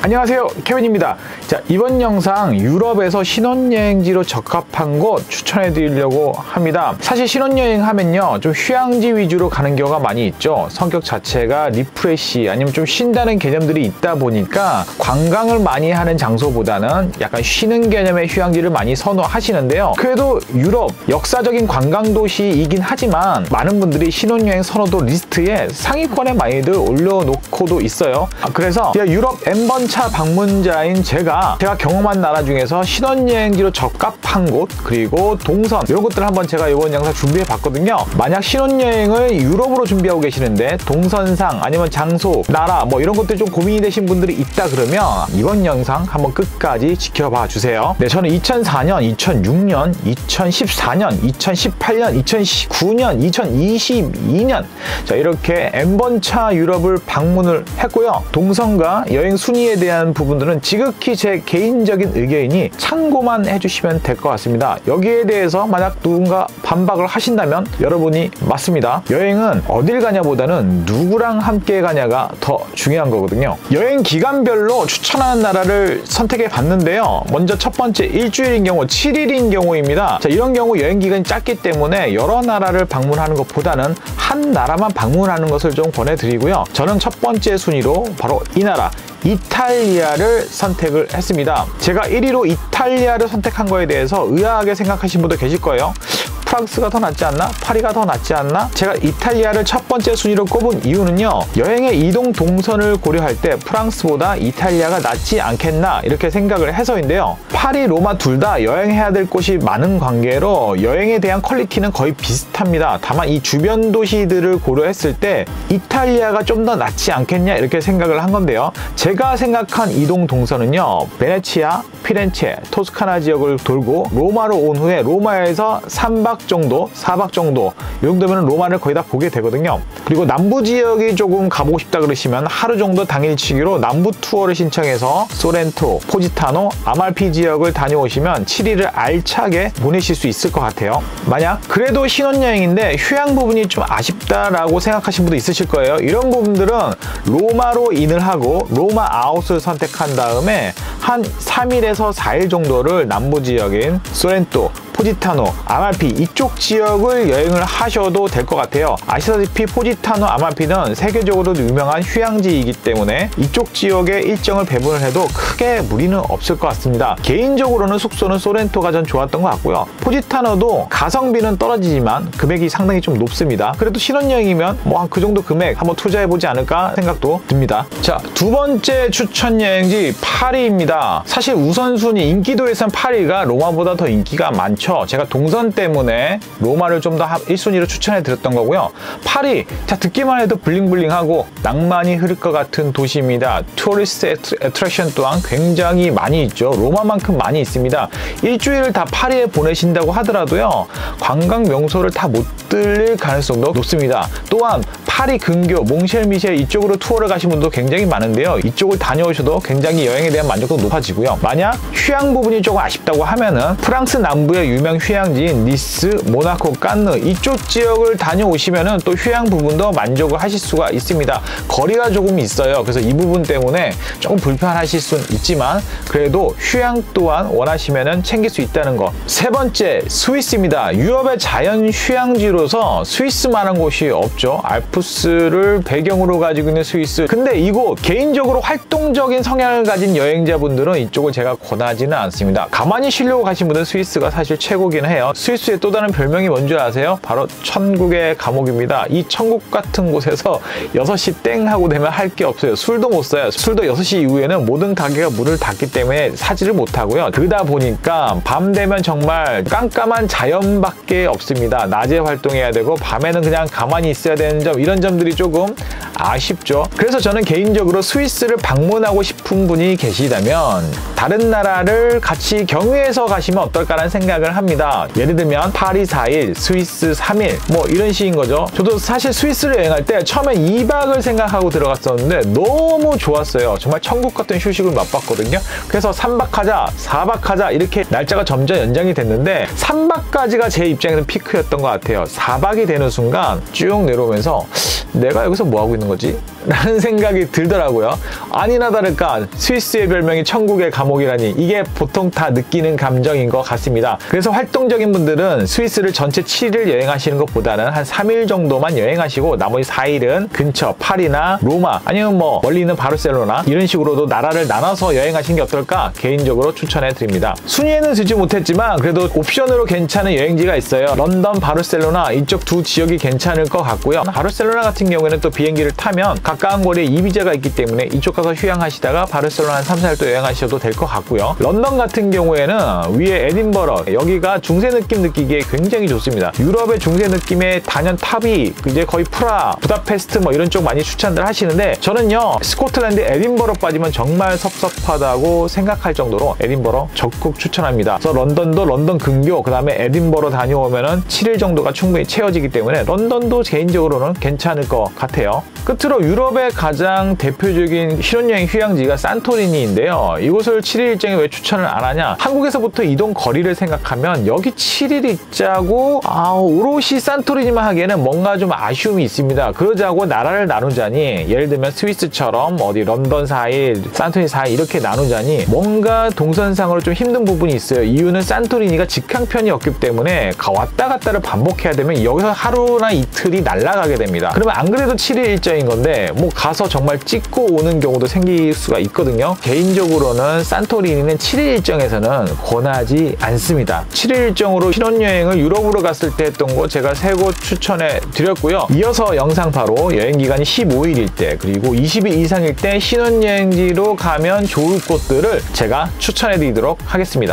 안녕하세요, 케빈입니다. 자, 이번 영상 유럽에서 신혼여행지로 적합한 곳 추천해 드리려고 합니다. 사실 신혼여행 하면요, 좀 휴양지 위주로 가는 경우가 많이 있죠. 성격 자체가 리프레시 아니면 좀 쉰다는 개념들이 있다 보니까 관광을 많이 하는 장소보다는 약간 쉬는 개념의 휴양지를 많이 선호하시는데요. 그래도 유럽 역사적인 관광 도시이긴 하지만 많은 분들이 신혼여행 선호도 리스트에 상위권에 많이들 올려놓고도 있어요. 그래서 유럽 N번차 방문자인 제가 경험한 나라 중에서 신혼여행지로 적합한 곳, 그리고 동선 이런 것들을 한번 제가 이번 영상 준비해 봤거든요. 만약 신혼여행을 유럽으로 준비하고 계시는데 동선상 아니면 장소, 나라 뭐 이런 것들 좀 고민이 되신 분들이 있다 그러면 이번 영상 한번 끝까지 지켜봐 주세요. 네, 저는 2004년, 2006년, 2014년, 2018년, 2019년, 2022년 자, 이렇게 N번차 유럽을 방문을 했고요. 동선과 여행 순위에 대한 부분들은 지극히 제 개인적인 의견이니 참고만 해주시면 될 것 같습니다. 여기에 대해서 만약 누군가 반박을 하신다면 여러분이 맞습니다. 여행은 어딜 가냐보다는 누구랑 함께 가냐가 더 중요한 거거든요. 여행 기간별로 추천하는 나라를 선택해 봤는데요. 먼저 첫 번째, 일주일인 경우 7일인 경우입니다. 자, 이런 경우 여행 기간이 짧기 때문에 여러 나라를 방문하는 것보다는 한 나라만 방문하는 것을 좀 권해드리고요. 저는 첫 번째 순위로 바로 이 나라 이탈리아를 선택을 했습니다. 제가 1위로 이탈리아를 선택한 거에 대해서 의아하게 생각하신 분도 계실 거예요. 프랑스가 더 낫지 않나? 파리가 더 낫지 않나? 제가 이탈리아를 첫 번째 순위로 꼽은 이유는요, 여행의 이동 동선을 고려할 때 프랑스보다 이탈리아가 낫지 않겠나 이렇게 생각을 해서인데요. 파리, 로마 둘 다 여행해야 될 곳이 많은 관계로 여행에 대한 퀄리티는 거의 비슷합니다. 다만 이 주변 도시들을 고려했을 때 이탈리아가 좀 더 낫지 않겠냐 이렇게 생각을 한 건데요. 제가 생각한 이동 동선은요, 베네치아, 피렌체, 토스카나 지역을 돌고 로마로 온 후에 로마에서 3박 정도, 4박 정도 이 정도면 로마를 거의 다 보게 되거든요. 그리고 남부 지역이 조금 가보고 싶다 그러시면 하루 정도 당일치기로 남부 투어를 신청해서 소렌토, 포지타노, 아말피 지역을 다녀오시면 7일을 알차게 보내실 수 있을 것 같아요. 만약 그래도 신혼여행인데 휴양 부분이 좀 아쉽다라고 생각하신 분도 있으실 거예요. 이런 부분들은 로마로 인을 하고 로마 아웃을 선택한 다음에 한 3일에서 4일 정도를 남부 지역인 소렌토, 포지타노, 아말피 이쪽 지역을 여행을 하셔도 될 것 같아요. 아시다시피 포지타노, 아말피는 세계적으로도 유명한 휴양지이기 때문에 이쪽 지역에 일정을 배분을 해도 크게 무리는 없을 것 같습니다. 개인적으로는 숙소는 소렌토가 전 좋았던 것 같고요. 포지타노도 가성비는 떨어지지만 금액이 상당히 좀 높습니다. 그래도 신혼여행이면 뭐 한 그 정도 금액 한번 투자해보지 않을까 생각도 듭니다. 자, 두 번째 추천 여행지 파리입니다. 사실 우선순위 인기도에선 파리가 로마보다 더 인기가 많죠. 제가 동선 때문에 로마를 좀 더 1순위로 추천해 드렸던 거고요. 파리, 자, 듣기만 해도 블링블링하고 낭만이 흐를 것 같은 도시입니다. 투리스트 애트랙션 또한 굉장히 많이 있죠. 로마만큼 많이 있습니다. 일주일을 다 파리에 보내신다고 하더라도요, 관광 명소를 다 못 들릴 가능성도 높습니다. 또한 파리 근교, 몽쉘미셸 이쪽으로 투어를 가신 분도 굉장히 많은데요. 이쪽을 다녀오셔도 굉장히 여행에 대한 만족도가 높아지고요. 만약 휴양 부분이 조금 아쉽다고 하면은 프랑스 남부의 유명 휴양지인 니스, 모나코, 깐느 이쪽 지역을 다녀오시면은 또 휴양 부분도 만족을 하실 수가 있습니다. 거리가 조금 있어요. 그래서 이 부분 때문에 조금 불편하실 수는 있지만 그래도 휴양 또한 원하시면은 챙길 수 있다는 거. 세 번째, 스위스입니다. 유럽의 자연 휴양지로서 스위스만한 곳이 없죠. 알프스를 배경으로 가지고 있는 스위스. 근데 이곳 개인적으로 활동적인 성향을 가진 여행자분들은 이쪽을 제가 권하지는 않습니다. 가만히 쉬려고 가신 분들은 스위스가 사실 최고긴 해요. 스위스의 또 다른 별명이 뭔지 아세요? 바로 천국의 감옥입니다. 이 천국 같은 곳에서 6시 땡 하고 되면 할 게 없어요. 술도 못 사요. 술도 6시 이후에는 모든 가게가 문을 닫기 때문에 사지를 못하고요. 그러다 보니까 밤 되면 정말 깜깜한 자연밖에 없습니다. 낮에 활동해야 되고 밤에는 그냥 가만히 있어야 되는 점, 이런 점들이 조금 아쉽죠. 그래서 저는 개인적으로 스위스를 방문하고 싶은 분이 계시다면 다른 나라를 같이 경유해서 가시면 어떨까라는 생각을 합니다. 예를 들면 파리 4일, 스위스 3일 뭐 이런 식인 거죠. 저도 사실 스위스를 여행할 때 처음에 2박을 생각하고 들어갔었는데 너무 좋았어요. 정말 천국 같은 휴식을 맛봤거든요. 그래서 3박 하자, 4박 하자 이렇게 날짜가 점점 연장이 됐는데 3박까지가 제 입장에는 피크였던 것 같아요. 4박이 되는 순간 쭉 내려오면서 내가 여기서 뭐 하고 있는 거지? 라는 생각이 들더라고요. 아니나 다를까 스위스의 별명이 천국의 감옥이라니 이게 보통 다 느끼는 감정인 것 같습니다. 그래서 활동적인 분들은 스위스를 전체 7일 여행하시는 것보다는 한 3일 정도만 여행하시고 나머지 4일은 근처 파리나 로마 아니면 뭐 멀리 있는 바르셀로나 이런 식으로도 나라를 나눠서 여행하시는 게 어떨까 개인적으로 추천해 드립니다. 순위에는 들지 못했지만 그래도 옵션으로 괜찮은 여행지가 있어요. 런던, 바르셀로나 이쪽 두 지역이 괜찮을 것 같고요. 바르셀로나 같은 경우에는 또 비행기를 타면 가까운 거리에 이비자가 있기 때문에 이쪽 가서 휴양하시다가 바르셀로나 한 3, 4일 또 여행하셔도 될 것 같고요. 런던 같은 경우에는 위에 에딘버러 여기가 중세 느낌 느끼기에 굉장히 좋습니다. 유럽의 중세 느낌의 단연 탑이 이제 거의 프라, 부다페스트 뭐 이런 쪽 많이 추천들 하시는데 저는요 스코틀랜드 에딘버러 빠지면 정말 섭섭하다고 생각할 정도로 에딘버러 적극 추천합니다. 그래서 런던도 런던 근교 그 다음에 에딘버러 다녀오면은 7일 정도가 충분히 채워지기 때문에 런던도 개인적으로는 괜찮을 것 같아요. 끝으로 유럽의 가장 대표적인 신혼여행 휴양지가 산토리니인데요. 이곳을 7일 일정에 왜 추천을 안 하냐? 한국에서부터 이동 거리를 생각하면 여기 7일 있자고 오롯이 산토리니만 하기에는 뭔가 좀 아쉬움이 있습니다. 그러자고 나라를 나누자니 예를 들면 스위스처럼 어디 런던 4일, 산토리니 4일 이렇게 나누자니 뭔가 동선상으로 좀 힘든 부분이 있어요. 이유는 산토리니가 직항편이 없기 때문에 왔다 갔다를 반복해야 되면 여기서 하루나 이틀이 날아가게 됩니다. 그러면 안 그래도 7일 일정인 건데 뭐 가서 정말 찍고 오는 경우도 생길 수가 있거든요. 개인적으로는 산토리니는 7일 일정에서는 권하지 않습니다. 7일 일정으로 신혼여행을 유럽으로 갔을 때 했던 거 제가 3곳 추천해 드렸고요. 이어서 영상 바로 여행기간이 15일일 때 그리고 20일 이상일 때 신혼여행지로 가면 좋을 곳들을 제가 추천해 드리도록 하겠습니다.